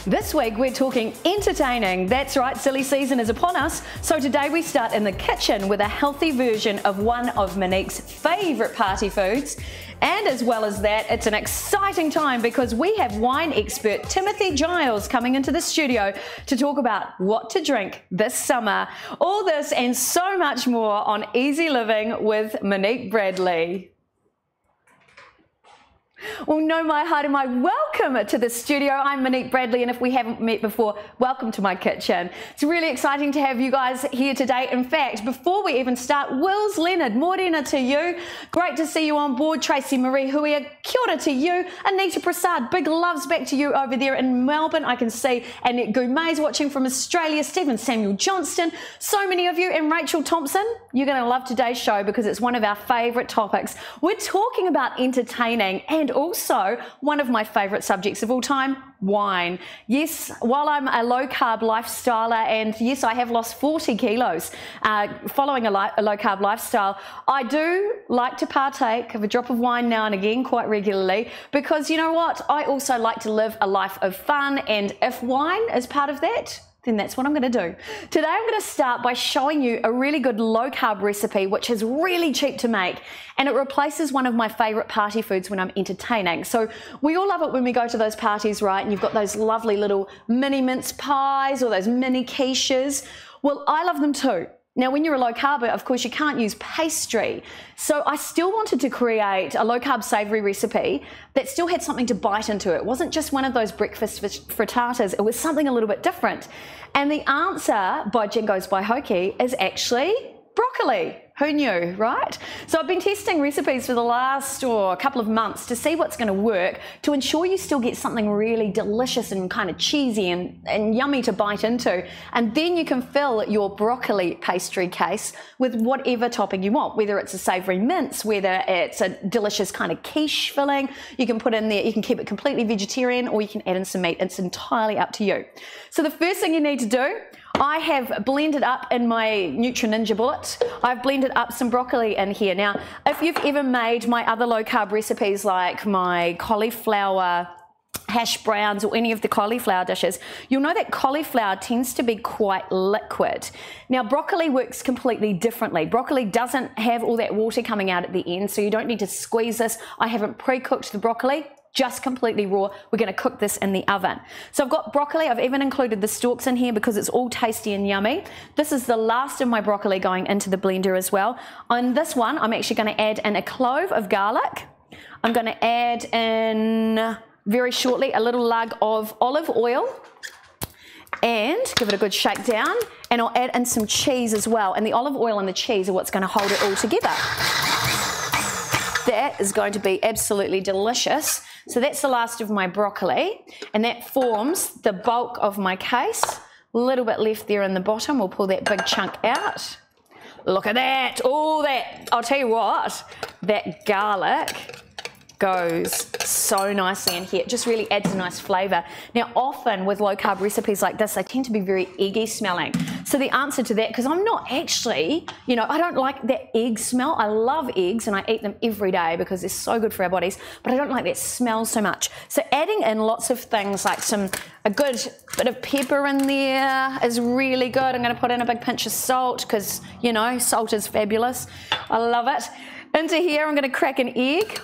This week we're talking entertaining. That's right, silly season is upon us. So today we start in the kitchen with a healthy version of one of Monique's favourite party foods. And as well as that, it's an exciting time because we have wine expert Timothy Giles coming into the studio to talk about what to drink this summer. All this and so much more on Easy Living with Monique Bradley. Well, no, my heart and my welcome to the studio. I'm Monique Bradley, and if we haven't met before, welcome to my kitchen. It's really exciting to have you guys here today. In fact, before we even start, Wills Leonard, morena to you. Great to see you on board. Tracy Marie Huia, kia ora to you. Anita Prasad, big loves back to you over there in Melbourne. I can see Annette Goumet's watching from Australia. Stephen Samuel Johnston, so many of you. And Rachel Thompson, you're going to love today's show because it's one of our favourite topics. We're talking about entertaining and also one of my favourite subjects of all time, wine. Yes, while I'm a low-carb lifestyler, and yes, I have lost 40 kilos following a low-carb lifestyle, I do like to partake of a drop of wine now and again quite regularly because, you know what, I also like to live a life of fun, and if wine is part of that, then that's what I'm going to do. Today I'm going to start by showing you a really good low-carb recipe which is really cheap to make, and it replaces one of my favourite party foods when I'm entertaining. So we all love it when we go to those parties, right, and you've got those lovely little mini mince pies or those mini quiches. Well, I love them too. Now, when you're a low-carber, of course, you can't use pastry. So I still wanted to create a low-carb savoury recipe that still had something to bite into. It wasn't just one of those breakfast frittatas. It was something a little bit different. And the answer by Jingo's by Hoki is actually broccoli. Who knew, right? So I've been testing recipes for the last couple of months to see what's going to work to ensure you still get something really delicious and kind of cheesy and yummy to bite into. And then you can fill your broccoli pastry case with whatever topping you want, whether it's a savoury mince, whether it's a delicious kind of quiche filling. You can put in there, you can keep it completely vegetarian, or you can add in some meat. It's entirely up to you. So the first thing you need to do, I have blended up in my Nutri-Ninja bullet, I've blended up some broccoli in here. Now, if you've ever made my other low-carb recipes like my cauliflower hash browns or any of the cauliflower dishes, you'll know that cauliflower tends to be quite liquid. Now, broccoli works completely differently. Broccoli doesn't have all that water coming out at the end, so you don't need to squeeze this. I haven't pre-cooked the broccoli, just completely raw. We're going to cook this in the oven. So I've got broccoli. I've even included the stalks in here because it's all tasty and yummy. This is the last of my broccoli going into the blender as well. On this one, I'm actually going to add in a clove of garlic. I'm going to add in very shortly a little lug of olive oil and give it a good shake down. And I'll add in some cheese as well. And the olive oil and the cheese are what's going to hold it all together. That is going to be absolutely delicious. So that's the last of my broccoli, and that forms the bulk of my case. A little bit left there in the bottom. We'll pull that big chunk out. Look at that. Oh, that, I'll tell you what, that garlic goes so nicely in here. It just really adds a nice flavour. Now, often with low-carb recipes like this, they tend to be very eggy smelling. So the answer to that, because I'm not actually, you know, I don't like that egg smell. I love eggs and I eat them every day because they're so good for our bodies, but I don't like that smell so much. So adding in lots of things like a good bit of pepper in there is really good. I'm going to put in a big pinch of salt because, you know, salt is fabulous. I love it. Into here, I'm going to crack an egg.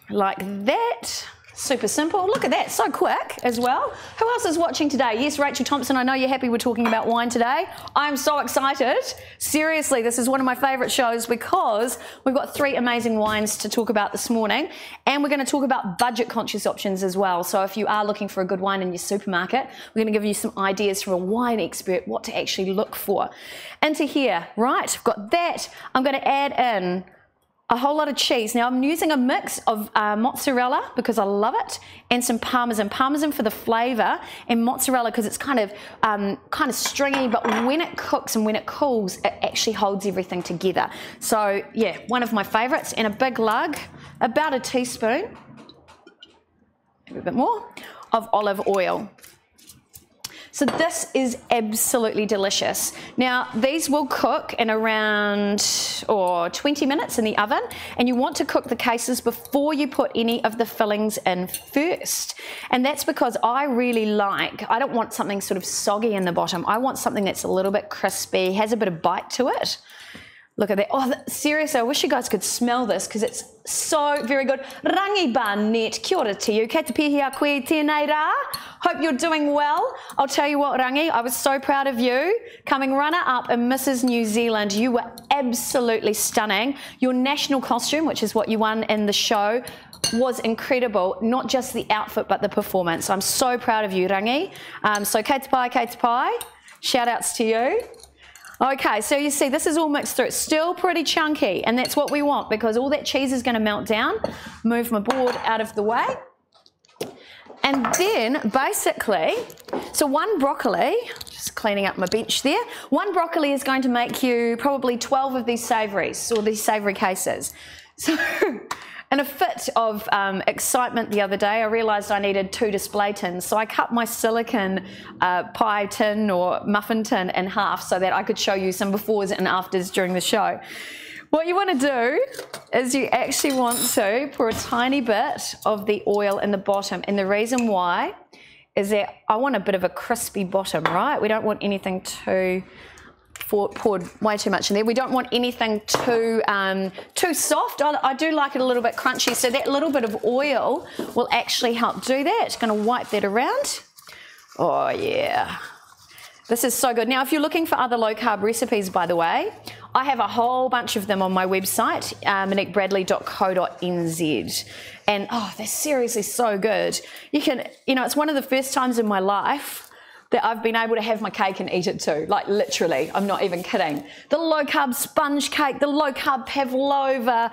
Like that. Super simple. Look at that, so quick as well. Who else is watching today? Yes, Rachel Thompson, I know you're happy we're talking about wine today. I'm so excited. Seriously, this is one of my favourite shows because we've got 3 amazing wines to talk about this morning, and we're going to talk about budget conscious options as well. So if you are looking for a good wine in your supermarket, we're going to give you some ideas from a wine expert what to actually look for. Into here, right, I've got that. I'm going to add in a whole lot of cheese. Now I'm using a mix of mozzarella because I love it, and some parmesan. Parmesan for the flavour, and mozzarella because it's kind of stringy, but when it cooks and when it cools, it actually holds everything together. So yeah, one of my favourites, and a big lug, about a teaspoon, maybe a bit more, of olive oil. So this is absolutely delicious. Now, these will cook in around 20 minutes in the oven, and you want to cook the cases before you put any of the fillings in first. And that's because I don't want something sort of soggy in the bottom. I want something that's a little bit crispy, has a bit of bite to it. Look at that. Oh, seriously, I wish you guys could smell this because it's so very good. Rangi Barnett, kia ora te iu, kei te pihi a koe tēnei rā. Hope you're doing well. I'll tell you what, Rangi, I was so proud of you. Coming runner-up in Mrs. New Zealand, you were absolutely stunning. Your national costume, which is what you won in the show, was incredible. Not just the outfit, but the performance. I'm so proud of you, Rangi. So kei te pai. Shout outs to you. Okay, so you see this is all mixed through. It's still pretty chunky, and that's what we want because all that cheese is going to melt down. Move my board out of the way. And then basically, so one broccoli, just cleaning up my bench there, one broccoli is going to make you probably 12 of these savouries or these savoury cases. So in a fit of excitement the other day, I realised I needed 2 display tins. So I cut my silicone pie tin or muffin tin in half so that I could show you some befores and afters during the show. What you want to do is you actually want to pour a tiny bit of the oil in the bottom. And the reason why is that I want a bit of a crispy bottom, right? We don't want anything too poured way too much in there. We don't want anything too soft. I do like it a little bit crunchy, so that little bit of oil will actually help do that. It's going to wipe that around. Oh yeah, this is so good. Now if you're looking for other low carb recipes, by the way, I have a whole bunch of them on my website, moniquebradley.co.nz, and oh, they're seriously so good. You can, it's one of the first times in my life that I've been able to have my cake and eat it too. Like literally, I'm not even kidding. The low carb sponge cake, the low carb pavlova.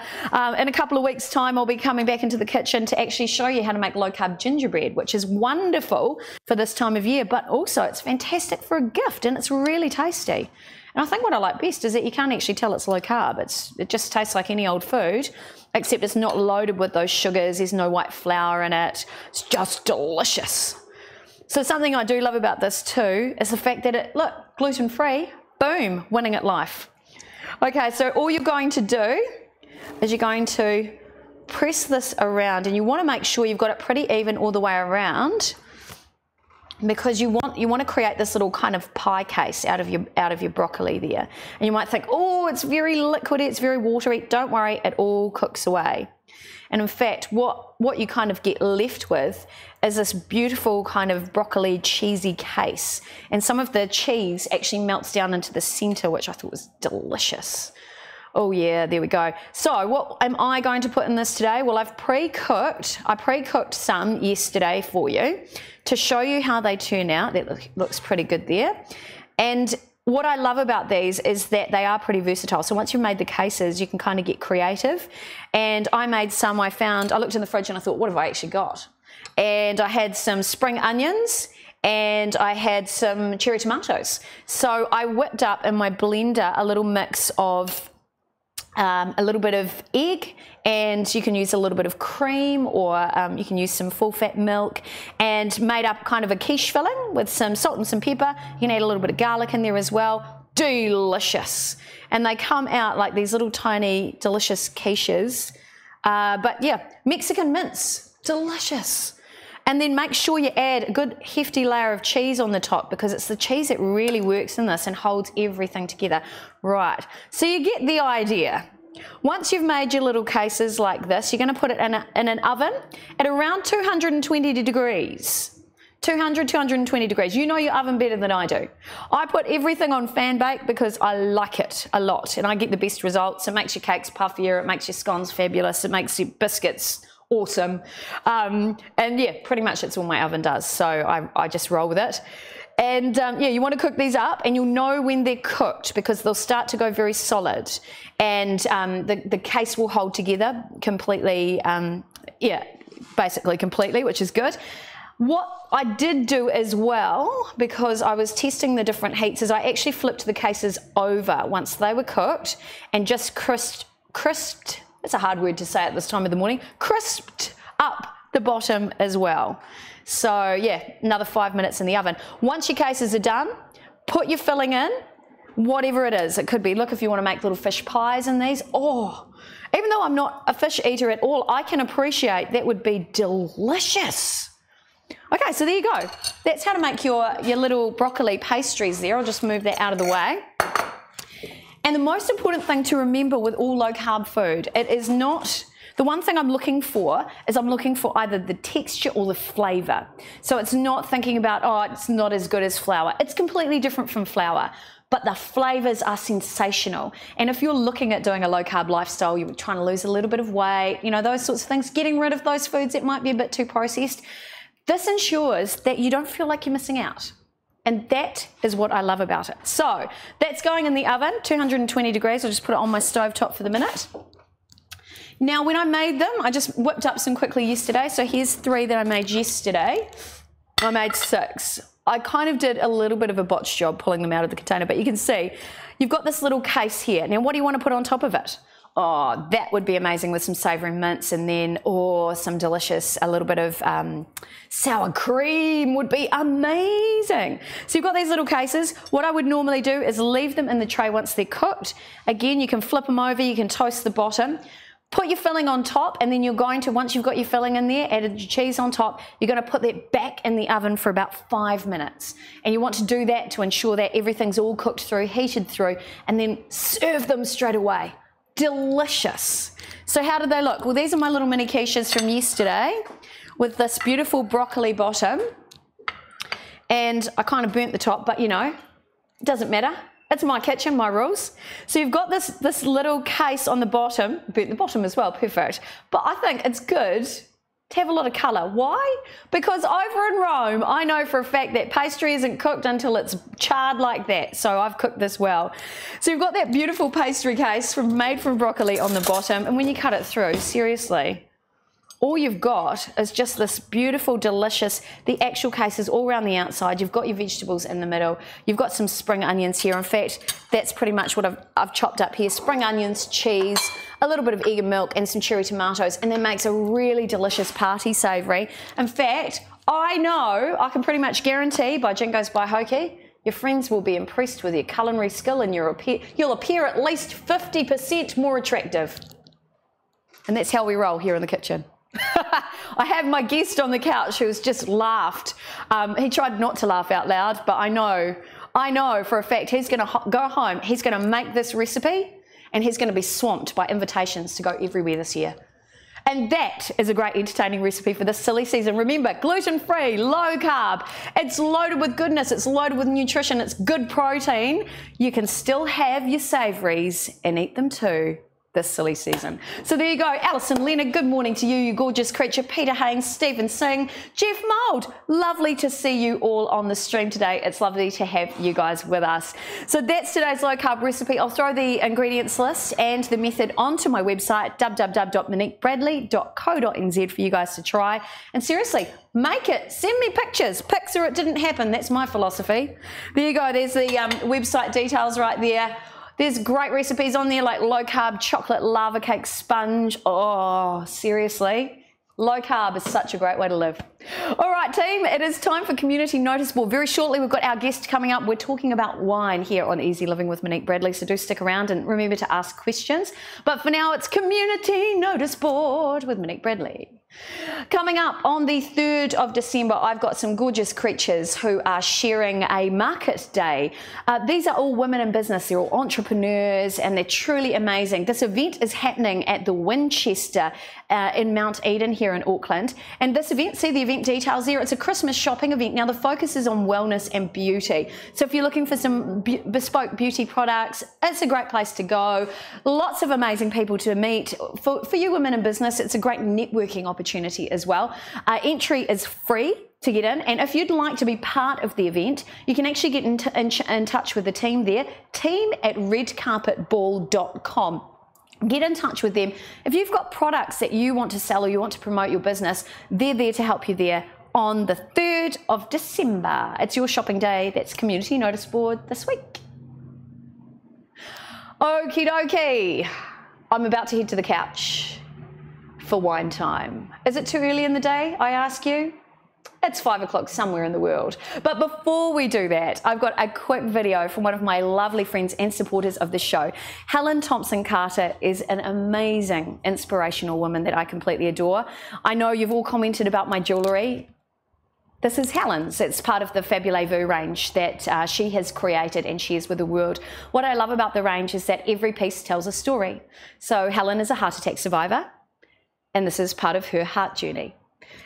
In a couple of weeks time, I'll be coming back into the kitchen to actually show you how to make low carb gingerbread, which is wonderful for this time of year, but also it's fantastic for a gift and it's really tasty. And I think what I like best is that you can't actually tell it's low carb. It just tastes like any old food, except it's not loaded with those sugars. There's no white flour in it. It's just delicious. So something I do love about this too is the fact that look, gluten-free, boom, winning at life. Okay, so all you're going to do is you're going to press this around, and you want to make sure you've got it pretty even all the way around, because you want to create this little kind of pie case out of your broccoli there. And you might think, oh, it's very liquidy, it's very watery. Don't worry, it all cooks away. And in fact, what you kind of get left with is this beautiful kind of broccoli cheesy case. And some of the cheese actually melts down into the center, which I thought was delicious. Oh yeah, there we go. So what am I going to put in this today? Well, I pre-cooked some yesterday for you to show you how they turn out. That looks pretty good there. And what I love about these is that they are pretty versatile. So once you've made the cases, you can kind of get creative. And I made some, I looked in the fridge and I thought, what have I actually got? And I had some spring onions and I had some cherry tomatoes. So I whipped up in my blender a little mix of a little bit of egg, and you can use a little bit of cream, or you can use some full fat milk, and made up kind of a quiche filling with some salt and some pepper. You can add a little bit of garlic in there as well. Delicious. And they come out like these little tiny delicious quiches. But yeah, Mexican mince, delicious. And then make sure you add a good hefty layer of cheese on the top, because it's the cheese that really works in this and holds everything together. Right, so you get the idea. Once you've made your little cases like this, you're going to put it in an oven at around 220 degrees. 220 degrees. You know your oven better than I do. I put everything on fan bake because I like it a lot and I get the best results. It makes your cakes puffier, it makes your scones fabulous, it makes your biscuits awesome. And yeah, pretty much that's all my oven does. So I just roll with it. And yeah, you want to cook these up, and you'll know when they're cooked because they'll start to go very solid, and the case will hold together completely, yeah, basically completely, which is good. What I did do as well, because I was testing the different heats, is I actually flipped the cases over once they were cooked and just crisped, it's a hard word to say at this time of the morning, crisped up the bottom as well. So yeah, another 5 minutes in the oven. Once your cases are done, put your filling in, whatever it is. It could be, look, if you want to make little fish pies in these, oh, even though I'm not a fish eater at all, I can appreciate that would be delicious. Okay, so there you go. That's how to make your little broccoli pastries there. I'll just move that out of the way. And the most important thing to remember with all low carb food, it is not, the one thing I'm looking for is I'm looking for either the texture or the flavor. So it's not thinking about, oh, it's not as good as flour. It's completely different from flour, but the flavors are sensational. And if you're looking at doing a low carb lifestyle, you're trying to lose a little bit of weight, you know, those sorts of things, getting rid of those foods that might be a bit too processed, this ensures that you don't feel like you're missing out. And that is what I love about it. So that's going in the oven, 220 degrees. I'll just put it on my stove top for the minute. Now, when I made them, I just whipped up some quickly yesterday. So here's 3 that I made yesterday. I made 6. I kind of did a little bit of a botched job pulling them out of the container, but you can see you've got this little case here. Now, what do you want to put on top of it? Oh, that would be amazing with some savoury mints, and then, or some delicious, a little bit of sour cream would be amazing. So you've got these little cases. What I would normally do is leave them in the tray once they're cooked. Again, you can flip them over, you can toast the bottom. Put your filling on top, and then you're going to, once you've got your filling in there, added your cheese on top, you're going to put that back in the oven for about 5 minutes. And you want to do that to ensure that everything's all cooked through, heated through, and then serve them straight away. Delicious. So how do they look? Well, these are my little mini quiches from yesterday with this beautiful broccoli bottom. And I kind of burnt the top, but you know, it doesn't matter. It's my kitchen, my rules. So you've got this little case on the bottom, burnt the bottom as well, perfect. But I think it's good to have a lot of colour. Why? Because over in Rome, I know for a fact that pastry isn't cooked until it's charred like that. So I've cooked this well. So you've got that beautiful pastry case made from broccoli on the bottom. And when you cut it through, seriously, all you've got is just this beautiful, delicious, the actual case is all around the outside. You've got your vegetables in the middle. You've got some spring onions here. In fact, that's pretty much what I've chopped up here. Spring onions, cheese, a little bit of egg and milk, and some cherry tomatoes, and that makes a really delicious party savoury. In fact, I know, I can pretty much guarantee by Jingo's by Hokey, your friends will be impressed with your culinary skill, and you'll appear at least 50% more attractive. And that's how we roll here in the kitchen. I have my guest on the couch who's just laughed. He tried not to laugh out loud, but I know for a fact he's going to go home, he's going to make this recipe, and he's going to be swamped by invitations to go everywhere this year. And that is a great entertaining recipe for this silly season. Remember, gluten-free, low carb, it's loaded with goodness, it's loaded with nutrition, it's good protein. You can still have your savouries and eat them too this silly season. So there you go. Alison Leonard, good morning to you, you gorgeous creature. Peter Haynes, Stephen Singh, Jeff Mould, lovely to see you all on the stream today. It's lovely to have you guys with us. So that's today's low carb recipe. I'll throw the ingredients list and the method onto my website, www.moniquebradley.co.nz, for you guys to try. And seriously, make it. Send me pictures. Pics or it didn't happen. That's my philosophy. There you go. There's the website details right there. There's great recipes on there like low carb chocolate lava cake sponge. Oh, seriously. Low carb is such a great way to live. All right, team, it is time for Community Notice Board. Very shortly, we've got our guest coming up. We're talking about wine here on Easy Living with Monique Bradley, so do stick around and remember to ask questions. But for now, it's Community Notice Board with Monique Bradley. Coming up on the 3rd of December, I've got some gorgeous creatures who are sharing a market day. These are all women in business. They're all entrepreneurs and they're truly amazing. This event is happening at the Winchester in Mount Eden here in Auckland. And this event, see the event details there, it's a Christmas shopping event. Now the focus is on wellness and beauty. So if you're looking for some bespoke beauty products, it's a great place to go. Lots of amazing people to meet. For you women in business, it's a great networking opportunity as well. Entry is free to get in, and if you'd like to be part of the event, you can actually get in touch with the team there, team@redcarpetball.com. Get in touch with them. If you've got products that you want to sell or you want to promote your business, they're there to help you there on the 3rd of December. It's your shopping day. That's Community Notice Board this week. Okie dokie. I'm about to head to the couch. for wine time? Is it too early in the day, I ask you? It's 5 o'clock somewhere in the world. But before we do that, I've got a quick video from one of my lovely friends and supporters of the show. Helen Thompson-Carter is an amazing, inspirational woman that I completely adore. I know you've all commented about my jewellery. This is Helen's. It's part of the Fabulez range that she has created and shares with the world. What I love about the range is that every piece tells a story. So Helen is a heart attack survivor, and this is part of her heart journey.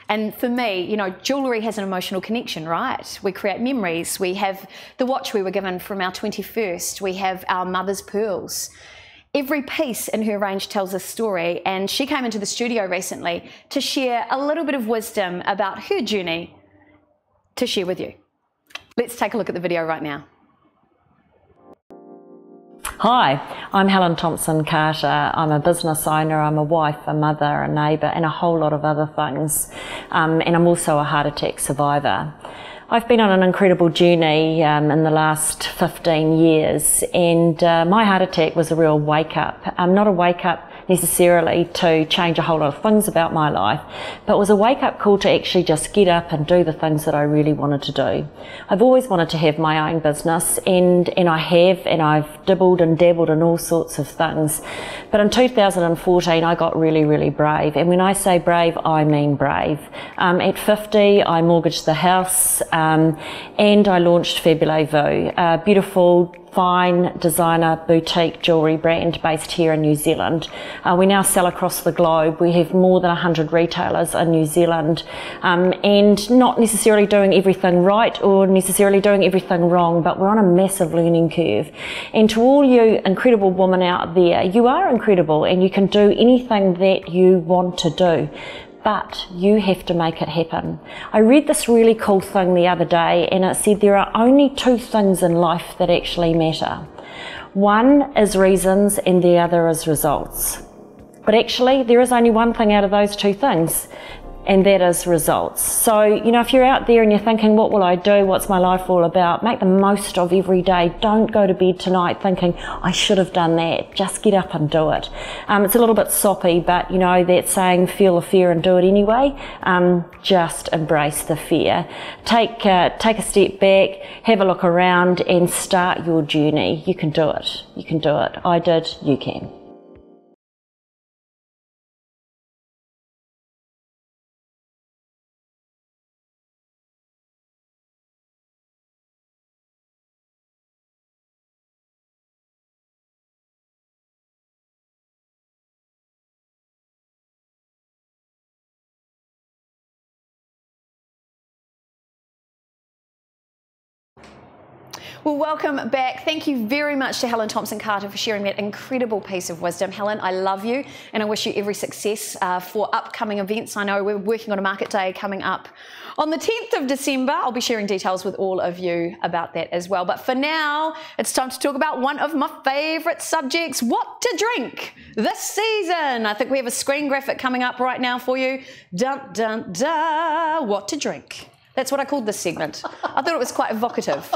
And for me, you know, jewellery has an emotional connection, right? We create memories. We have the watch we were given from our 21st. We have our mother's pearls. Every piece in her range tells a story, and she came into the studio recently to share a little bit of wisdom about her journey to share with you. Let's take a look at the video right now. Hi, I'm Helen Thompson-Carter. I'm a business owner, I'm a wife, a mother, a neighbour and a whole lot of other things. And I'm also a heart attack survivor. I've been on an incredible journey in the last 15 years, and my heart attack was a real wake-up. Not a wake-up necessarily to change a whole lot of things about my life, but it was a wake-up call to actually just get up and do the things that I really wanted to do. I've always wanted to have my own business, and I have, and I've dibbled and dabbled in all sorts of things. But in 2014 I got really, really brave, and when I say brave, I mean brave. At 50 I mortgaged the house, and I launched Fabulez, a beautiful, fine designer boutique jewellery brand based here in New Zealand. We now sell across the globe. We have more than 100 retailers in New Zealand, and not necessarily doing everything right or necessarily doing everything wrong, but we're on a massive learning curve. And to all you incredible women out there, you are incredible and you can do anything that you want to do, but you have to make it happen. I read this really cool thing the other day, and it said there are only two things in life that actually matter. One is reasons and the other is results. But actually there is only one thing out of those two things, and that is results. So, you know, if you're out there and you're thinking, what will I do? What's my life all about? Make the most of every day. Don't go to bed tonight thinking, I should have done that. Just get up and do it. It's a little bit soppy, but you know, that saying, feel the fear and do it anyway. Just embrace the fear. Take a step back, have a look around and start your journey. You can do it. You can do it. I did. You can. Well, welcome back. Thank you very much to Helen Thompson-Carter for sharing that incredible piece of wisdom. Helen, I love you and I wish you every success for upcoming events. I know we're working on a market day coming up on the 10th of December. I'll be sharing details with all of you about that as well. But for now, it's time to talk about one of my favourite subjects, what to drink this season. I think we have a screen graphic coming up right now for you. Dun, dun, dun, what to drink. That's what I called this segment. I thought it was quite evocative.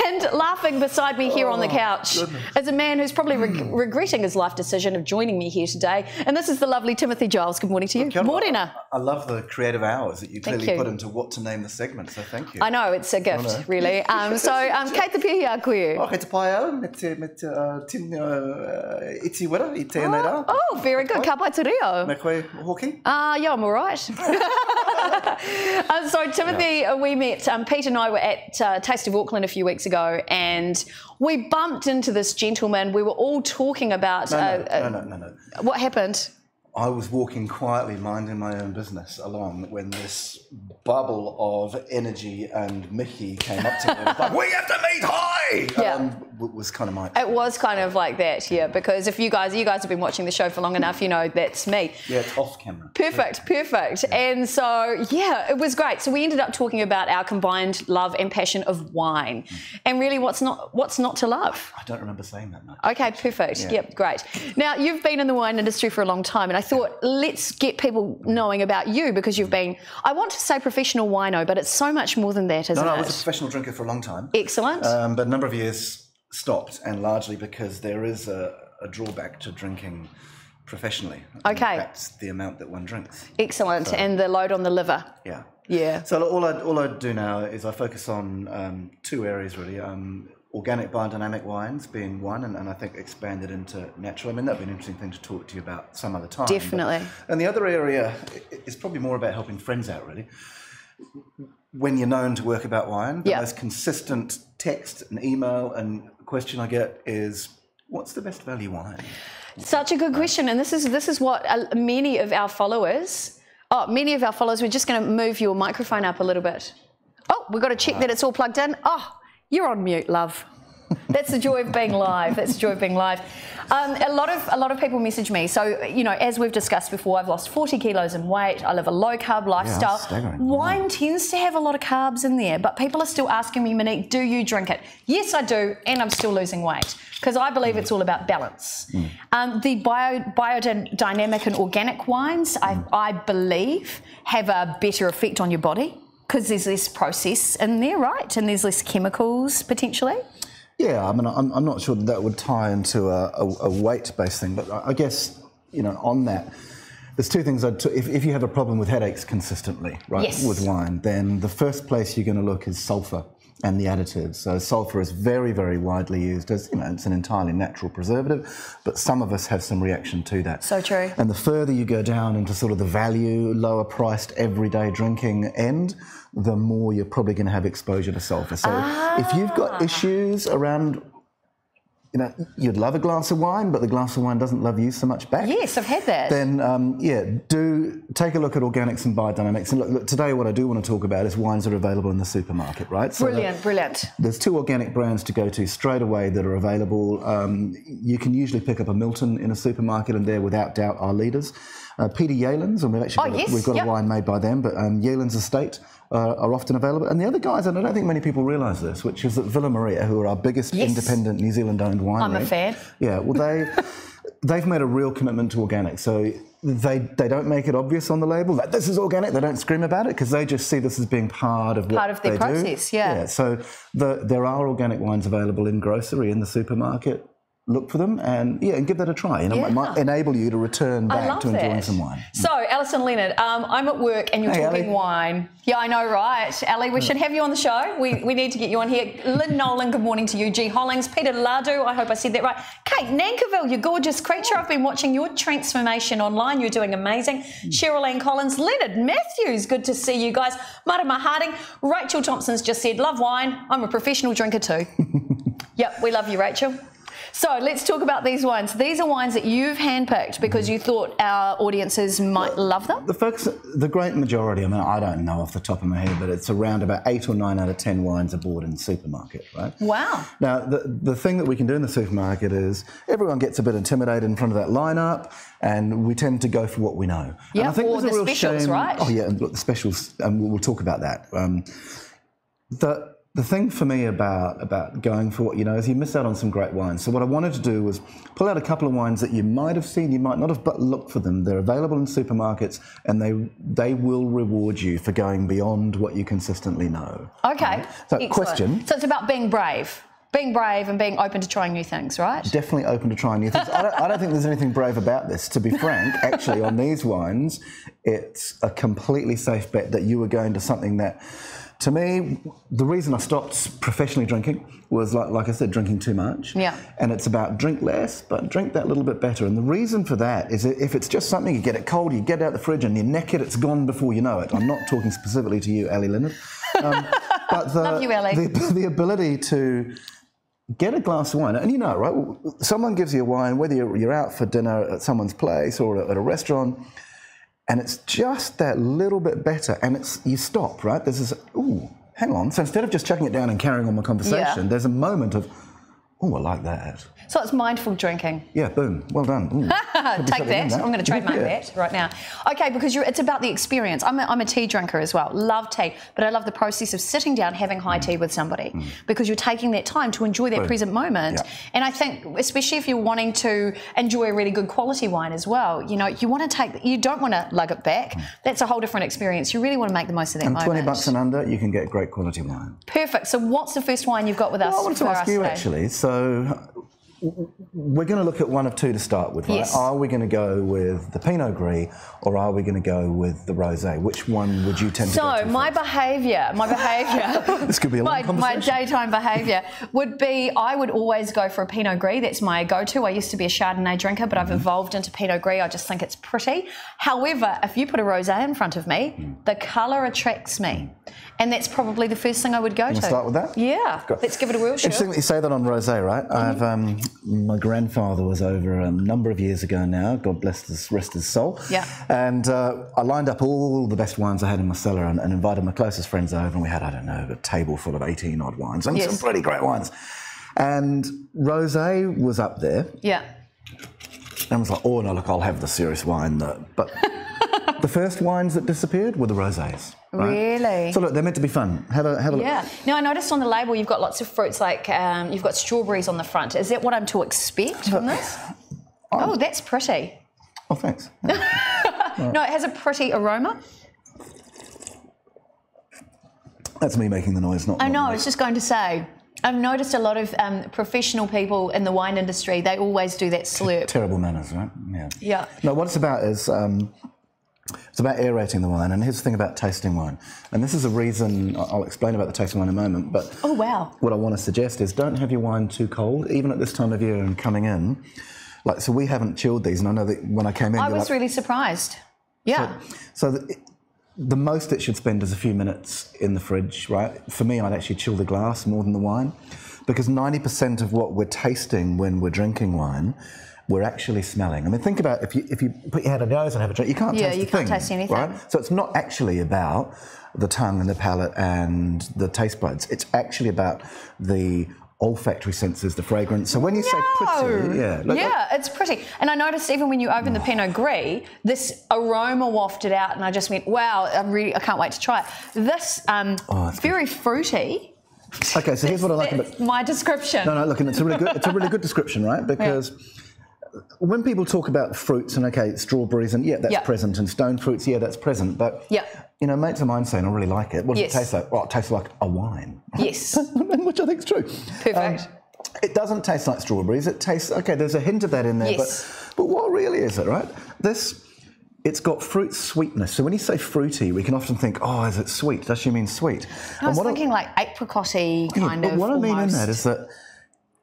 And laughing beside me here on the couch is a man who's probably regretting his life decision of joining me here today. And this is the lovely Timothy Giles. Good morning to you. Morena. I love the creative hours that you clearly put into what to name the segment, so thank you. I know, it's a gift, really. Kate the Pia koe. Oh, kei te pai au, me iti wera, I tēnei rā. Oh, very good. Ka pai te reo. Me koe hoki? Yeah, I'm all right. So, Timothy, we met, Pete and I were at Taste of Auckland a few weeks ago, and we bumped into this gentleman. We were all talking about... No. What happened? I was walking quietly, minding my own business along, when this bubble of energy and Mickey came up to me and was like, we have to meet, hi! Yeah. Was kind of my... It was kind of like that, yeah, because if you guys have been watching the show for long enough, you know that's me. Yeah, it's off camera. Perfect. Yeah. And so, yeah, it was great. So we ended up talking about our combined love and passion of wine, and really what's not to love. I don't remember saying that much. Okay, perfect. Yeah. Yep, great. Now, you've been in the wine industry for a long time, and I thought, let's get people knowing about you, because you've been, I want to say professional wino, but it's so much more than that, isn't it? No, I was a professional drinker for a long time. Excellent. But a number of years stopped, and largely because there is a drawback to drinking professionally. Okay. That's the amount that one drinks. Excellent. So, and the load on the liver. Yeah. Yeah. So all I do now is I focus on two areas really. Organic biodynamic wines being one, and I think expanded into natural. I mean, that'd be an interesting thing to talk to you about some other time. Definitely. And the other area is probably more about helping friends out, really. When you're known to work about wine, the most consistent text and email and question I get is, what's the best value wine? Such a good question, and this is what many of our followers, we're just going to move your microphone up a little bit. Oh, we've got to check that it's all plugged in. Oh, you're on mute, love. That's the joy of being live. That's the joy of being live. A lot of people message me. So, you know, as we've discussed before, I've lost 40 kilos in weight. I live a low carb lifestyle. Staggering. Wine tends to have a lot of carbs in there, but people are still asking me, Monique, do you drink it? Yes, I do, and I'm still losing weight because I believe it's all about balance. The biodynamic and organic wines, I believe, have a better effect on your body because there's less process in there, right? And there's less chemicals potentially. Yeah, I mean, I'm not sure that would tie into a weight-based thing, but I guess, you know, on that, there's two things. If you have a problem with headaches consistently, right, with wine, then the first place you're going to look is sulfur and the additives. So sulfur is very, very widely used as, you know, it's an entirely natural preservative, but some of us have some reaction to that. So true. And the further you go down into sort of the value, lower priced, everyday drinking end, the more you're probably going to have exposure to sulfur. So if you've got issues around, you know, you'd love a glass of wine, but the glass of wine doesn't love you so much back. Yes, I've had that. Then, do take a look at organics and biodynamics. And look, today what I do want to talk about is wines that are available in the supermarket, right? So brilliant. There's two organic brands to go to straight away that are available. You can usually pick up a Milton in a supermarket, and they're without doubt our leaders. Peter Yealand's, and we've got a wine made by them, but Yealand's Estate are often available. And the other guys, and I don't think many people realise this, which is that Villa Maria, who are our biggest independent New Zealand-owned winery. I'm a fan. Yeah, well, they've made a real commitment to organic. So they don't make it obvious on the label that this is organic. They don't scream about it because they just see this as being part of what their they process. do. Yeah. So there are organic wines available in grocery, in the supermarket. Look for them and give that a try. You know, it might enable you to return back to enjoying some wine. So, Alison Leonard, I'm at work and you're talking Ali. wine. Yeah, I know, right? Ali, we should have you on the show. We need to get you on here. Lynn Nolan, good morning to you. G. Hollings, Peter Ladu, I hope I said that right. Kate Nankerville, you gorgeous creature. I've been watching your transformation online. You're doing amazing. Cheryl Ann Collins, Leonard Matthews, good to see you guys. Marama Harding, Rachel Thompson's just said, love wine. I'm a professional drinker too. Yep, we love you, Rachel. So let's talk about these wines. These are wines that you've handpicked because you thought our audiences might love them? The great majority, I mean, I don't know off the top of my head, but it's around about 8 or 9 out of 10 wines are bought in the supermarket, right? Wow. Now, the thing that we can do in the supermarket is everyone gets a bit intimidated in front of that lineup, and we tend to go for what we know. Yeah, and I think or the specials, right? Oh, yeah, and look, the specials, and we'll talk about that. The thing for me about going for what you know is you miss out on some great wines. So what I wanted to do was pull out a couple of wines that you might have seen, you might not have, but look for them. They're available in supermarkets, and they will reward you for going beyond what you consistently know. Okay. So excellent. question. So it's about being brave. Being brave and being open to trying new things, right? Definitely open to trying new things. I don't think there's anything brave about this. To be frank, actually, on these wines, it's a completely safe bet that you are going to something that, to me, the reason I stopped professionally drinking was, like I said, drinking too much. Yeah. And it's about drink less, but drink that little bit better. And the reason for that is if it's just something, you get it cold, you get it out the fridge and you neck it, it's gone before you know it. I'm not talking specifically to you, Ali Leonard. But Love you, Ali. The ability to get a glass of wine, and you know, right? Someone gives you a wine, whether you're out for dinner at someone's place or at a restaurant, and it's just that little bit better, and you stop, right? There's this, ooh, hang on. So instead of just chucking it down and carrying on my conversation, there's a moment of, oh, I like that. So it's mindful drinking. Yeah, boom, well done. Take that. I'm going to trademark that right now. Okay, because it's about the experience. I'm a tea drinker as well. Love tea, but I love the process of sitting down, having high tea with somebody because you're taking that time to enjoy that present moment. Yeah. And I think, especially if you're wanting to enjoy a really good quality wine as well, you know, you don't want to lug it back. That's a whole different experience. You really want to make the most of that moment. And $20 and under, you can get great quality wine. Perfect. So what's the first wine you've got with us? Well, I wanted to ask you actually. So we're going to look at one of two to start with, right? Yes. Are we going to go with the Pinot Gris or are we going to go with the Rosé? Which one would you tend to go to? So my behaviour, this could be a long conversation. My daytime behaviour would be, I would always go for a Pinot Gris. That's my go-to. I used to be a Chardonnay drinker, but I've evolved into Pinot Gris. I just think it's pretty. However, if you put a Rosé in front of me, the colour attracts me. And that's probably the first thing I would go to. Start with that? Yeah. Let's give it a whirl. Interesting that you say that on Rosé, right? My grandfather was over a number of years ago now, God bless his, rest his soul. Yeah. And I lined up all the best wines I had in my cellar and invited my closest friends over, and we had, I don't know, a table full of 18 odd wines and some pretty great wines. And Rosé was up there. Yeah. And I was like, oh no, look, I'll have the serious wine. But the first wines that disappeared were the Rosés. Right? Really? So look, they're meant to be fun. Have a look. Yeah. Now I noticed on the label you've got lots of fruits, like you've got strawberries on the front. Is that what I'm to expect from this? Oh, that's pretty. Oh, thanks. No, it has a pretty aroma. That's me making the noise, not. I know. I was just going to say. I've noticed a lot of professional people in the wine industry. They always do that slurp. Terrible manners, right? Yeah. Yeah. No, what it's about is. It's about aerating the wine, and here's the thing about tasting wine. And this is a reason, I'll explain about the tasting wine in a moment, but oh wow! What I want to suggest is don't have your wine too cold, even at this time of year and coming in. Like, so we haven't chilled these, and I know that when I came in... I was really surprised. Yeah. So the most it should spend is a few minutes in the fridge, right? For me, I'd actually chill the glass more than the wine, because 90% of what we're tasting when we're drinking wine we're actually smelling. I mean, think about if you put your head on your nose and have a drink, you can't taste the thing. Yeah, you can't taste anything. Right? So it's not actually about the tongue and the palate and the taste buds. It's actually about the olfactory senses, the fragrance. So when you say pretty, it's pretty. And I noticed even when you open the Pinot Gris, this aroma wafted out, and I just went, wow, I can't wait to try it. This very fruity. Okay, so here's what I like about my description. No, look, and it's a really good description, right? Because when people talk about fruits and strawberries and that's present, and stone fruits, that's present, but you know, mates of mine saying I really like it. What does it taste like? Well, it tastes like a wine. Yes. Which I think is true. Perfect. It doesn't taste like strawberries. It tastes there's a hint of that in there, but what really is it, right? It's got fruit sweetness. So when you say fruity, we can often think, oh, is it sweet? Does she mean sweet? I was thinking like apricot-y kind of. But what I mean in that is that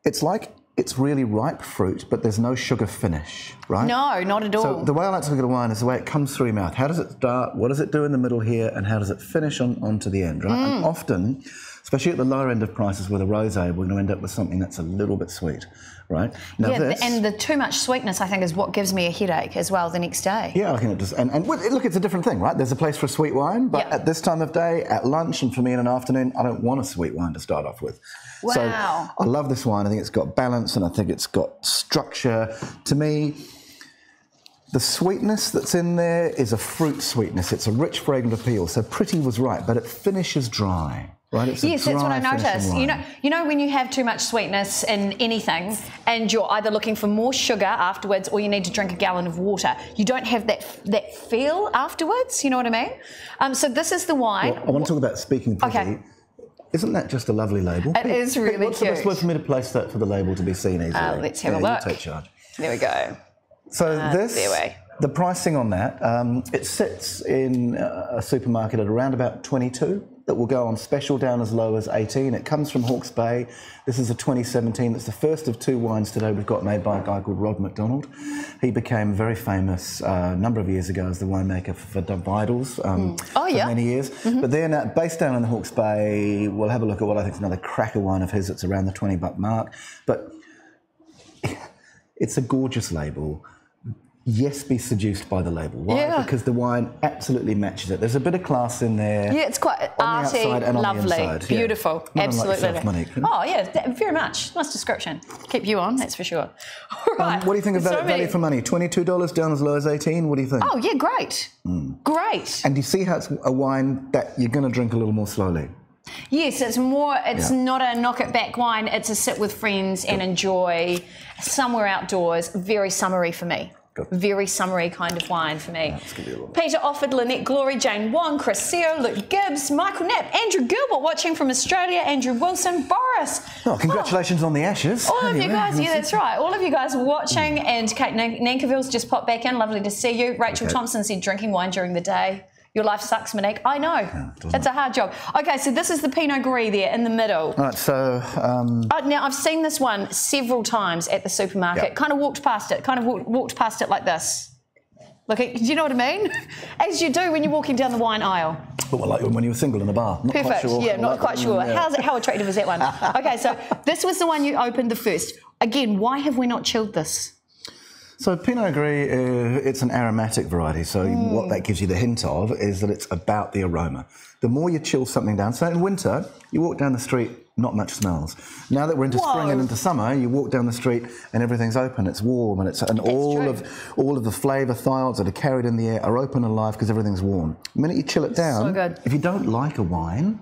it's like it's really ripe fruit, but there's no sugar finish, right? No, not at all. So the way I like to look at a wine is the way it comes through your mouth. How does it start? What does it do in the middle here? And how does it finish onto the end, right? And often, especially at the lower end of prices with a rosé, we're going to end up with something that's a little bit sweet, right? Now and the too much sweetness, I think, is what gives me a headache as well the next day. Yeah, I think it does. And look, it's a different thing, right? There's a place for a sweet wine, but at this time of day, at lunch, and for me in an afternoon, I don't want a sweet wine to start off with. Wow. So I love this wine. I think it's got balance and I think it's got structure. To me, the sweetness that's in there is a fruit sweetness. It's a rich, fragrant appeal. So pretty was right, but it finishes dry. Right? Yes, that's what I noticed. You know when you have too much sweetness in anything and you're either looking for more sugar afterwards or you need to drink a gallon of water, you don't have that feel afterwards, you know what I mean? So this is the wine. Well, I want to talk about speaking of pretty. Okay. Isn't that just a lovely label? It is really cute. What's the best way for me to place that for the label to be seen easily? Let's have a look. You take charge. There we go. So the pricing on that, it sits in a supermarket at around about 22. That will go on special down as low as 18. It comes from Hawke's Bay. This is a 2017. It's the first of two wines today we've got made by a guy called Rod McDonald. He became very famous a number of years ago as the winemaker for Vidals for many years. But then based down in the Hawke's Bay, we'll have a look at what I think is another cracker wine of his. It's around the $20 mark. But it's a gorgeous label. Yes, be seduced by the label. Why? Yeah. Because the wine absolutely matches it. There's a bit of class in there. Yeah, it's quite arty, lovely, beautiful. Not absolutely. Yourself, Monique. Oh, yeah, very much. Nice description. Keep you on, that's for sure. All right. What do you think of value for money? $22 down as low as 18. What do you think? Oh, yeah, great. Great. And do you see how it's a wine that you're going to drink a little more slowly? Yes, it's not a knock it back wine. It's a sit with friends and enjoy somewhere outdoors. Very summery for me. Good. Very summery kind of wine for me. Peter Offord, Lynette Glory, Jane Wong, Chris Seo, Luke Gibbs, Michael Knapp, Andrew Gilbert watching from Australia, Andrew Wilson, Boris chorus. Oh, congratulations on the Ashes. All of you guys, yeah, that's right. All of you guys watching, and Kate Nankiville's just popped back in. Lovely to see you. Rachel Thompson said drinking wine during the day. Your life sucks, Monique. I know. Yeah, it's a hard job. Okay, so this is the Pinot Gris there in the middle. All right, so... now, I've seen this one several times at the supermarket. Kind of walked past it. Walked past it like this. Look, do you know what I mean? As you do when you're walking down the wine aisle. Well, like when you were single in a bar. Not Perfect. Quite sure. Yeah, not quite sure. Yeah. How attractive is that one? Okay, so this was the one you opened the first. Again, why have we not chilled this? So Pinot Gris, it's an aromatic variety. So what that gives you the hint of is that it's about the aroma. The more you chill something down, so in winter, you walk down the street, not much smells. Now that we're into spring and into summer, you walk down the street and everything's open, it's warm, and all of the flavour thiols that are carried in the air are open and alive because everything's warm. The minute you chill it down, so good. If you don't like a wine,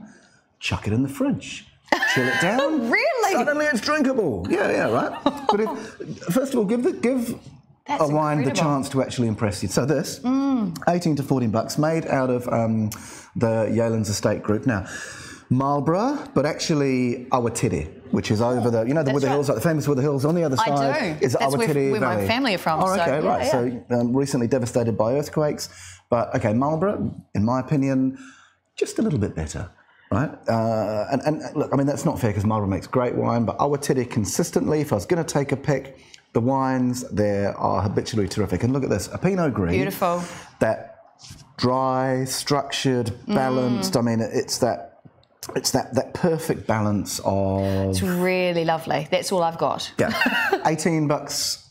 chuck it in the fridge. Chill it down. Really? Suddenly it's drinkable. Yeah, right. But first of all, give a wine the chance to actually impress you. So this, 18 to 14 bucks, made out of the Yealands Estate Group. Now, Marlborough, but actually Awatiri, which is over the, you know, with the hills, like the famous with the hills on the other side. I do. Is Awatiri where Valley. my family are from. Oh, okay, so, right. So recently devastated by earthquakes. But, okay, Marlborough, in my opinion, just a little bit better. Right, and look, I mean, that's not fair because Marlborough makes great wine, but Awatiri consistently, if I was going to take a pick, the wines there are habitually terrific. And look at this, a Pinot Gris. Beautiful. That dry, structured, balanced. I mean, it's that perfect balance of... It's really lovely. That's all I've got. Yeah. 18 bucks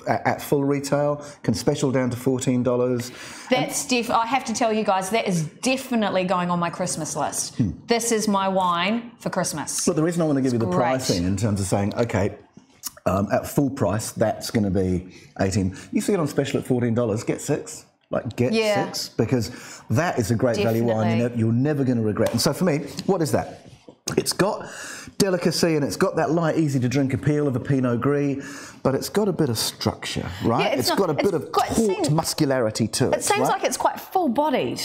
at full retail, can special down to $14. That's I have to tell you guys, that is definitely going on my Christmas list. This is my wine for Christmas. Look, the reason I want to give you the pricing in terms of saying, okay, at full price, that's going to be 18. You see it on special at $14, get 6. Like, get 6, because that is a great value wine you're never going to regret. And so for me, what is that? It's got delicacy and it's got that light, easy to drink appeal of a Pinot Gris, but it's got a bit of structure, right? Yeah, it's got a bit of taut muscularity to it. It seems like it's quite full-bodied.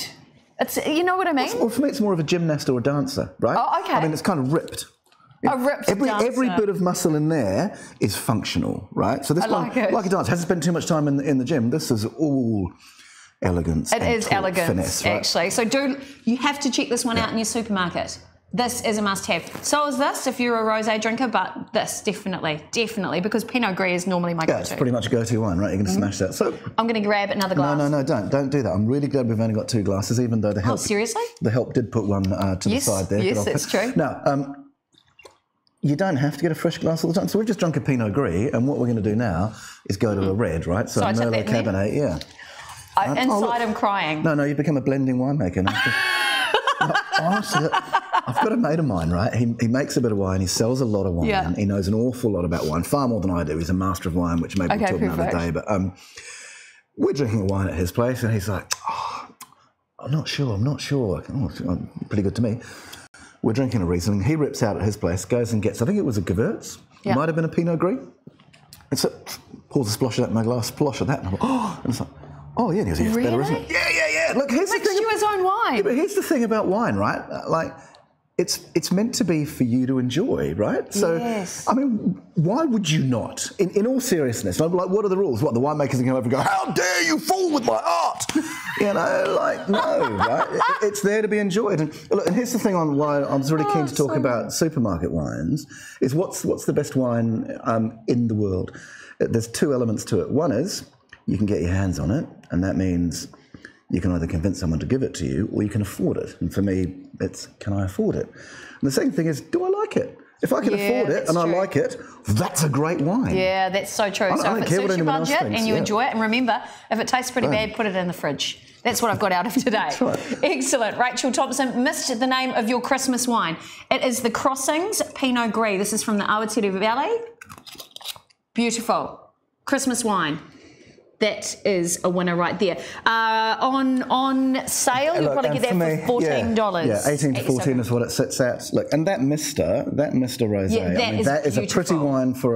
It's, you know what I mean? Well, for me, it's more of a gymnast or a dancer, right? Oh, okay. I mean, it's kind of ripped. Every bit of muscle in there is functional, right? So this one, like a dancer, hasn't spent too much time in the gym. This is all elegance. It is elegance, finesse, right? actually. So you have to check this one out in your supermarket. This is a must-have. So is this if you're a rosé drinker, but this definitely, because Pinot Gris is normally my go-to. Yeah, it's pretty much a go-to wine, right? You're going to smash that. So I'm going to grab another glass. No, don't do that. I'm really glad we've only got 2 glasses, even though the help. Oh, seriously? The help did put one to the side there. Yes, that's true. Now, you don't have to get a fresh glass all the time. So we've just drunk a Pinot Gris, and what we're going to do now is go to a red, right? So Merlot Cabernet, yeah. Inside I'm crying. No, you've become a blending winemaker now. Honestly, I've got a mate of mine, right? He makes a bit of wine, he sells a lot of wine, he knows an awful lot about wine, far more than I do. He's a master of wine, which maybe we'll talk another day. But we're drinking a wine at his place, and he's like, I'm not sure. Oh, pretty good to me. We're drinking a Riesling. He rips out at his place, goes and gets, I think it was a Gewurz. It might have been a Pinot Gris. And so pours a splosh of that in my glass, splosh of that, and I'm like, and it's like, oh yeah, and he goes, yeah, it's better, isn't it? Yeah. Look, here's the thing. Makes you his own wine. Yeah, but here's the thing about wine, right? Like, it's meant to be for you to enjoy, right? So, I mean, why would you not? In all seriousness, like, what are the rules? What, the winemakers are going to come over and go, how dare you fool with my art? You know, like, no, right? It's there to be enjoyed. And look, and here's the thing on why I was really keen to talk about supermarket wines, is what's the best wine in the world? There's 2 elements to it. One is you can get your hands on it, and that means you can either convince someone to give it to you or you can afford it. And for me, it's, can I afford it? And the second thing is, do I like it? If I can afford it and I like it, that's a great wine. Yeah, that's so true. So if it suits your budget and you enjoy it, and remember, if it tastes pretty bad, put it in the fridge. That's what I've got out of today. That's right. Excellent. Rachel Thompson, missed the name of your Christmas wine. It is the Crossings Pinot Gris. This is from the Awatiri Valley. Beautiful. Christmas wine. That is a winner right there. On sale, you'll probably get that for $14. Yeah, 18 to 14 is what it sits at. Look, and that Mister Rosé, that is a pretty wine for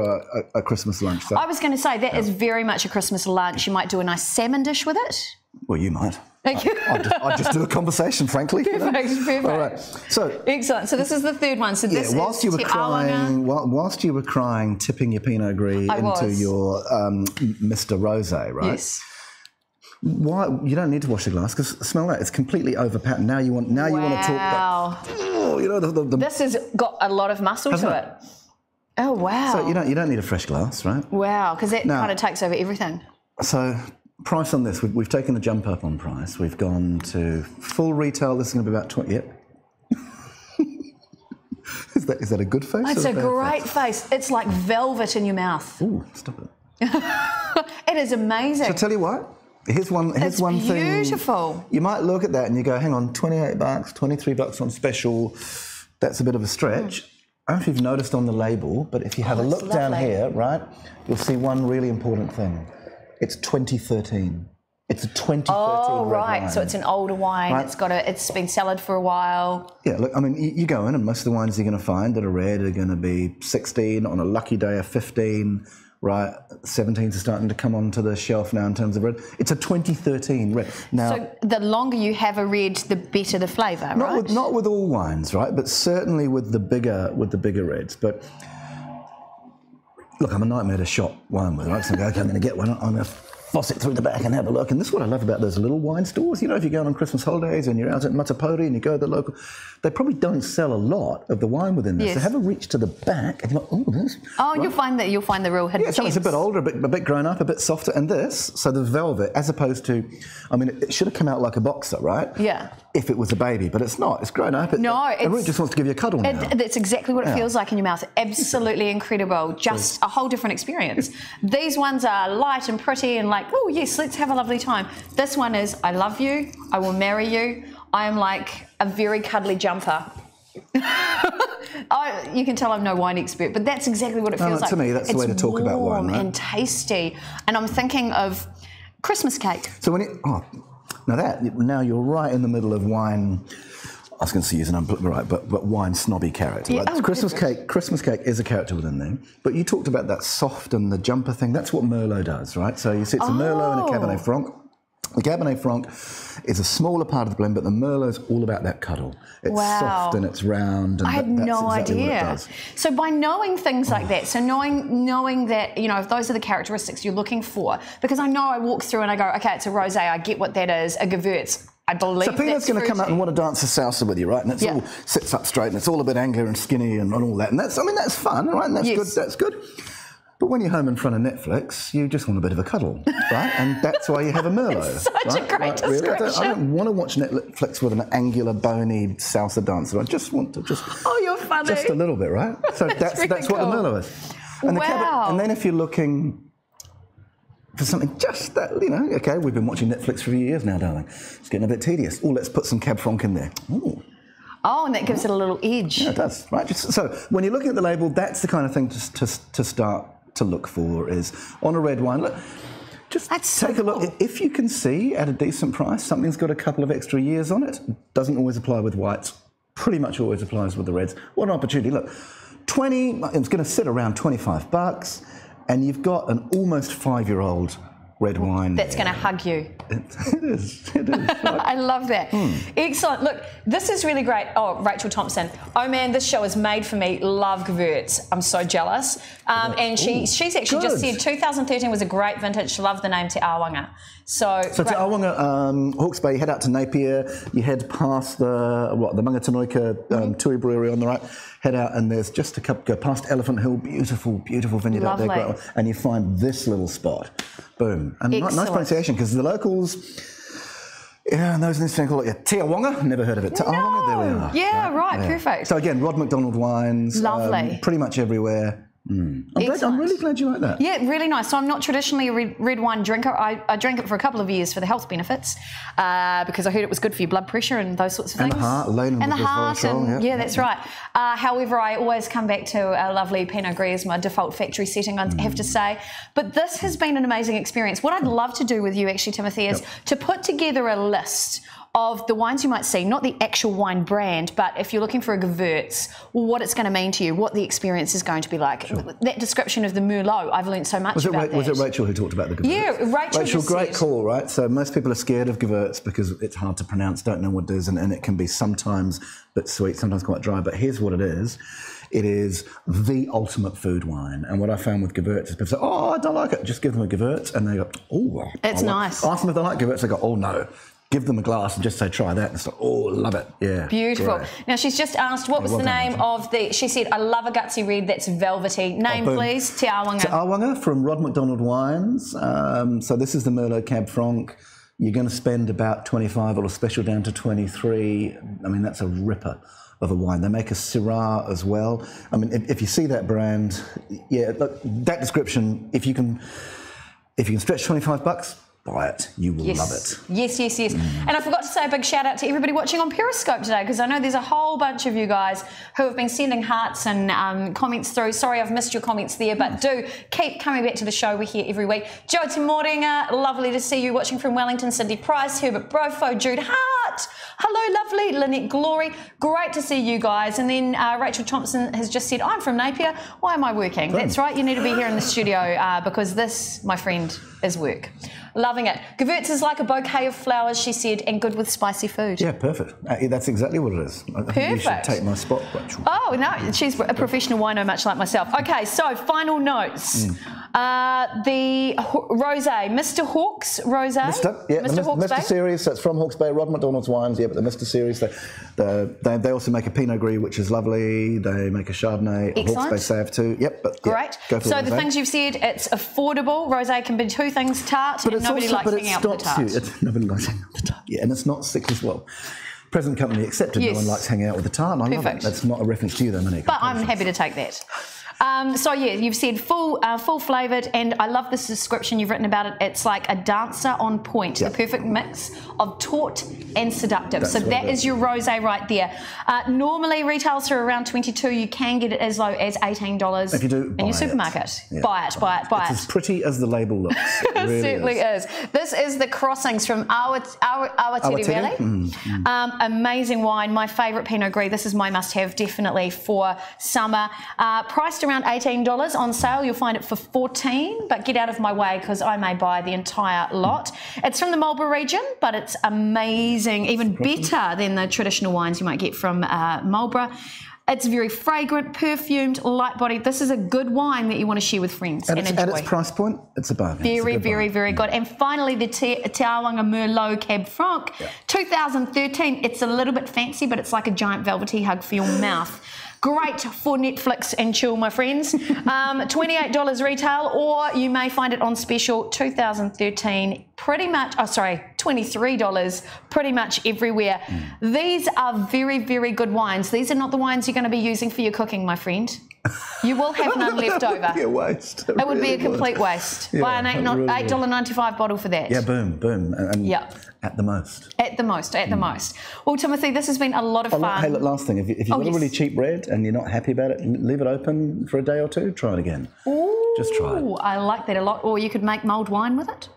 a Christmas lunch. So. I was going to say, that is very much a Christmas lunch. You might do a nice salmon dish with it. Well, you might. I'd just do a conversation, frankly. Perfect, perfect. All right. So excellent. So this is the third one. So this whilst you were crying, tipping your Pinot Gris into your Mr. Rosé, right? Yes. Why you don't need to wash the glass because smell that, it's completely overpowered. Now you want to talk. This has got a lot of muscle to it. Oh wow! So you don't need a fresh glass, right? Wow, because that kind of takes over everything. So price on this, we've taken the jump up on price. We've gone to full retail. This is going to be about 20. Yep. Is that a good face? It's a great face. It's like velvet in your mouth. Ooh, stop it! It is amazing. So tell you what. Here's one thing. Beautiful. You might look at that and you go, hang on, $28, $23 on special. That's a bit of a stretch. I don't know if you've noticed on the label, but if you have a look down here, right, you'll see one really important thing. It's 2013. It's a 2013 Oh, right. wine. So it's an older wine. Right. It's been cellared for a while. Yeah, look, I mean, you go in and most of the wines you're going to find that are red are going to be 16, on a lucky day a 15, right? 17s are starting to come onto the shelf now in terms of red. It's a 2013 red. Now, so the longer you have a red, the better the flavour, right? Not with all wines, right? But certainly with the bigger reds. But look, I'm a nightmare to shop wine with, right? So I go, okay, I'm going to get one. I'm going to faucet through the back and have a look. And this is what I love about those little wine stores. You know, if you're going on Christmas holidays and you're out at Matapori and you go to the local, they probably don't sell a lot of the wine within this. Yes. So have a reach to the back and you're like, oh, this. Oh, right. You'll find the real hidden gems. Something's a bit older, a bit grown up, a bit softer. And this, so the velvet, as opposed to, I mean, it should have come out like a boxer, right? Yeah. If it was a baby, but it's not. It's grown up. It really just wants to give you a cuddle now. That's exactly what it feels like in your mouth. Absolutely incredible. Just a whole different experience. These ones are light and pretty and like, oh, yes, let's have a lovely time. This one is, I love you, I will marry you. I am like a very cuddly jumper. You can tell I'm no wine expert, but that's exactly what it feels like. To me, that's the way to talk about wine, right? And tasty. And I'm thinking of Christmas cake. So when now you're right in the middle of wine. I was going to use an right, but wine snobby character. Right? Yeah, Christmas cake is a character within there. But you talked about that soft and the jumper thing. That's what Merlot does, right? So you see it's a Merlot and a Cabernet Franc. The Cabernet Franc is a smaller part of the blend, but the Merlot's all about that cuddle. It's soft and it's round. And I had no exactly idea. What it does. So by knowing things like that, so knowing that, you know, if those are the characteristics you're looking for, because I know I walk through and I go, okay, it's a rosé, I get what that is, a Gewürz. I believe so Peter's going to come out and want to dance a salsa with you, right? And it's all sits up straight and it's all a bit angry and skinny and all that. And that's fun, right? And that's good. That's good. But when you're home in front of Netflix, you just want a bit of a cuddle, right? And that's why you have a Merlot. It's such a great description. Really? I don't want to watch Netflix with an angular, bony salsa dancer. I just want to Oh, you're funny. Just a little bit, right? So that's what the Merlot is. And and then if you're looking for something just that, you know, okay, we've been watching Netflix for a few years now, darling. It's getting a bit tedious. Oh, let's put some Cab Franc in there. Ooh. Oh, and that gives it a little edge. Yeah, it does. Right. So when you're looking at the label, that's the kind of thing to start to look for is on a red wine. Look, just take a look. If you can see at a decent price, something's got a couple of extra years on it. Doesn't always apply with whites. Pretty much always applies with the reds. What an opportunity. Look, it's going to sit around $25, and you've got an almost 5-year-old red wine. That's going to hug you. It is. Right? I love that. Excellent. Look, this is really great. Oh, Rachel Thompson. Oh, man, this show is made for me. Love Gewürz. I'm so jealous. And she's actually just said 2013 was a great vintage. She loved the name Te Awanga. So Te Awanga, Hawke's Bay, you head out to Napier, you head past the Mangatanoika Tui Brewery on the right, head out and there's just a couple, go past Elephant Hill, beautiful vineyard out there, and you find this little spot. Boom. And nice pronunciation, because the locals, and those in this thing call it Te Awanga, never heard of it. Te Awanga, there we are. Yeah, right, perfect. So again, Rod McDonald wines. Lovely. Pretty much everywhere. I'm really glad you like that. Yeah, really nice. So I'm not traditionally a red wine drinker. I drank it for a couple of years for the health benefits because I heard it was good for your blood pressure and those sorts of things. And the heart, and the heart, yeah, that's right. However, I always come back to a lovely Pinot Gris as my default factory setting, I have to say. But this has been an amazing experience. What I'd love to do with you, actually, Timothy, is to put together a list of the wines you might see, not the actual wine brand, but if you're looking for a Gewürz, what it's going to mean to you, what the experience is going to be like. Sure. That description of the Merlot, I've learned so much about that. Was it Rachel who talked about the Gewürz? Yeah, Rachel, great call, right? So most people are scared of Gewürz because it's hard to pronounce, don't know what it is, and it can be sometimes a bit sweet, sometimes quite dry, but here's what it is. It is the ultimate food wine. And what I found with Gewürz is people say, oh, I don't like it. Just give them a Gewürz. And they go, oh. It's nice. Ask them if they like Gewürz. They go, oh, no. Give them a glass and just say, try that. And it's like, oh, love it. Yeah. Beautiful. Great. Now, she's just asked, what was the name of the... She said, I love a gutsy red that's velvety. Name, please. Te Awanga. Te Awanga from Rod McDonald Wines. So this is the Merlot Cab Franc. You're going to spend about 25 or a special down to 23. I mean, that's a ripper of a wine. They make a Syrah as well. I mean, if you see that brand, yeah, look, that description, if you can stretch $25, buy it. You will love it. Yes. And I forgot to say a big shout out to everybody watching on Periscope today, because I know there's a whole bunch of you guys who have been sending hearts and comments through. Sorry, I've missed your comments there, but do keep coming back to the show. We're here every week. Joe Te Moringa, lovely to see you watching from Wellington. Cindy Price, Herbert Brofo, Jude Hart. Hello, lovely. Lynette Glory. Great to see you guys. And then Rachel Thompson has just said, I'm from Napier. Why am I working? That's right. You need to be here in the studio because this, my friend, is work. Loving it. Gewürz is like a bouquet of flowers, she said, and good with spicy food. Yeah, perfect. That's exactly what it is. I think you should take my spot, Rachel. Oh, no, she's a professional wino, much like myself. Okay, so final notes. The rosé, Mr. Hawkes rosé. Mr. Series, so it's from Hawke's Bay, Rod McDonald's Wines, yeah, but the Mr. Series, they also make a Pinot Gris, which is lovely. They make a Chardonnay, a Hawke's Bay Sauv too. Yep, but great. Go for so the things you've said, it's affordable. Rosé can be two things, tart, and nobody likes hanging out with the tart. Nobody likes hanging out with the tart. Yeah, and it's not sick as well. Present company accepted. No one likes hanging out with the tart. I love it. That's not a reference to you, though, Monique. But I'm happy to take that. So yeah, you've said full flavoured, and I love this description you've written about it. It's like a dancer on point, the perfect mix of taut and seductive. So that is your rosé right there. Normally retails for around $22. You can get it as low as $18 if you do, in your supermarket. Yeah. Buy it. It's as pretty as the label looks. It really certainly is. This is the Crossings from Awatere Valley. Amazing wine. My favourite Pinot Gris. This is my must-have definitely for summer. Priced around $18 on sale. You'll find it for $14, but get out of my way because I may buy the entire lot. It's from the Marlborough region, but it's amazing, even better than the traditional wines you might get from Marlborough. It's very fragrant, perfumed, light-bodied. This is a good wine that you want to share with friends and enjoy. At its price point, it's a bargain. Very good. And finally, the Te Awanga Merlot Cab Franc, 2013. It's a little bit fancy, but it's like a giant velvety hug for your mouth. Great for Netflix and chill, my friends. $28 retail, or you may find it on special, 2013, pretty much, $23, pretty much everywhere. These are very good wines. These are not the wines you're going to be using for your cooking, my friend. You will have none left over. It would be a waste. It would be a complete waste. Buy an $8.95 bottle for that. Yeah, boom. And at the most. At the most. Well, Timothy, this has been a lot of fun. Hey, look, last thing. If you've got a really cheap red and you're not happy about it, leave it open for a day or two. Try it again. Ooh, just try it. I like that a lot. Or you could make mulled wine with it.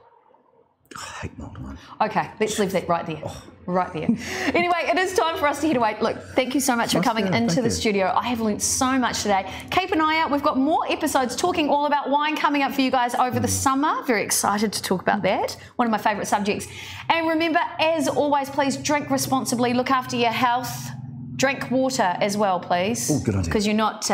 I hate mulled wine. Okay, let's leave that right there. Right there. Anyway, it is time for us to head away. Look, thank you so much for coming into the studio. I have learned so much today. Keep an eye out. We've got more episodes talking all about wine coming up for you guys over the summer. Very excited to talk about that. One of my favourite subjects. And remember, as always, please drink responsibly. Look after your health. Drink water as well, please. Oh, good idea. Because you're not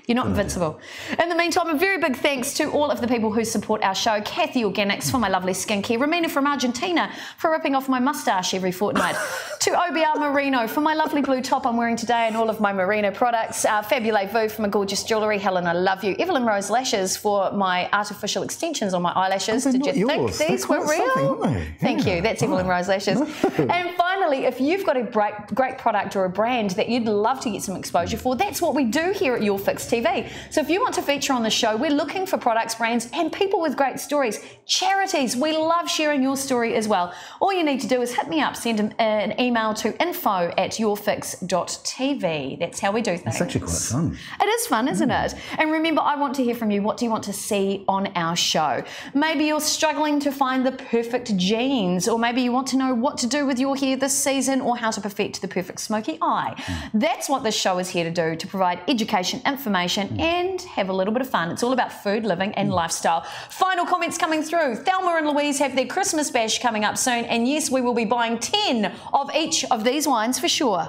invincible. In the meantime, a very big thanks to all of the people who support our show. Kathy Organics for my lovely skincare. Romina from Argentina for ripping off my moustache every fortnight. To OBR Merino for my lovely blue top I'm wearing today and all of my merino products. Fabulous Vu for my gorgeous jewellery. Helen, I love you. Evelyn Rose Lashes for my artificial extensions on my eyelashes. Did you think these were real? Thank you. That's Evelyn Rose Lashes. And finally, if you've got a great product or a brand that you'd love to get some exposure for, that's what we do here at YourFixTV. YourFixTV. So if you want to feature on the show, we're looking for products, brands, and people with great stories. Charities, we love sharing your story as well. All you need to do is hit me up, send an email to info@yourfix.tv. That's how we do things. It's actually quite fun. It is fun, isn't it? And remember, I want to hear from you. What do you want to see on our show? Maybe you're struggling to find the perfect jeans, or maybe you want to know what to do with your hair this season, or how to perfect the perfect smoky eye. That's what this show is here to do, to provide education, information, and have a little bit of fun. It's all about food, living, and lifestyle. Final comments coming through. Thelma and Louise have their Christmas bash coming up soon, and yes, we will be buying 10 of each of these wines for sure.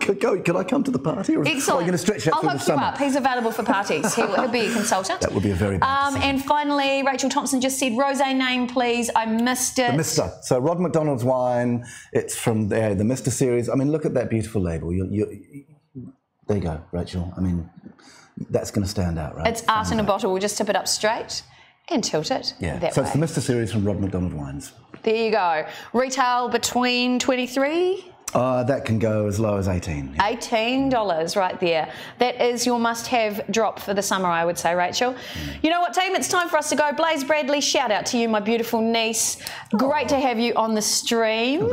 Could I come to the party? Or Excellent. are you going to stretch out I'll through the hook you summer? up. He's available for parties. He'll be a consultant. That would be a very bad decision. And finally, Rachel Thompson just said, rosé name, please. I missed it. The Mister. So Rod McDonald's wine. It's from the Mister series. I mean, look at that beautiful label. There you go, Rachel. I mean, that's going to stand out, right? It's art in a bottle. We'll just tip it up straight and tilt it that so way. it's the Mister series from Rod McDonald Wines. There you go. Retail between 23. That can go as low as 18. Yeah. $18 right there. That is your must-have drop for the summer, I would say, Rachel. You know what, team? It's time for us to go. Blaze Bradley, shout out to you, my beautiful niece. Great to have you on the stream.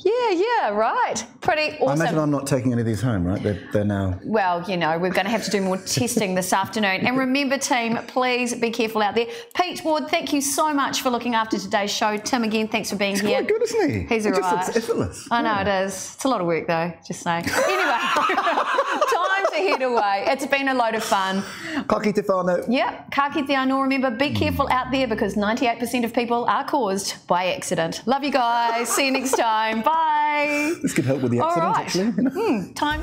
Yeah, right. Pretty awesome. I imagine I'm not taking any of these home, right? They're now... Well, you know, we're going to have to do more testing this afternoon. And remember, team, please be careful out there. Pete Ward, thank you so much for looking after today's show. Tim, again, thanks for being here. He's quite good, isn't he? He's all right. It's effortless. I know it is. It's a lot of work though, just saying. Anyway, time to head away. It's been a load of fun. Kaki te whānau. Yep, kaki te anō. Remember, be careful out there because 98% of people are caused by accident. Love you guys. See you next time. Bye. This could help with the accident, All right. actually. Time.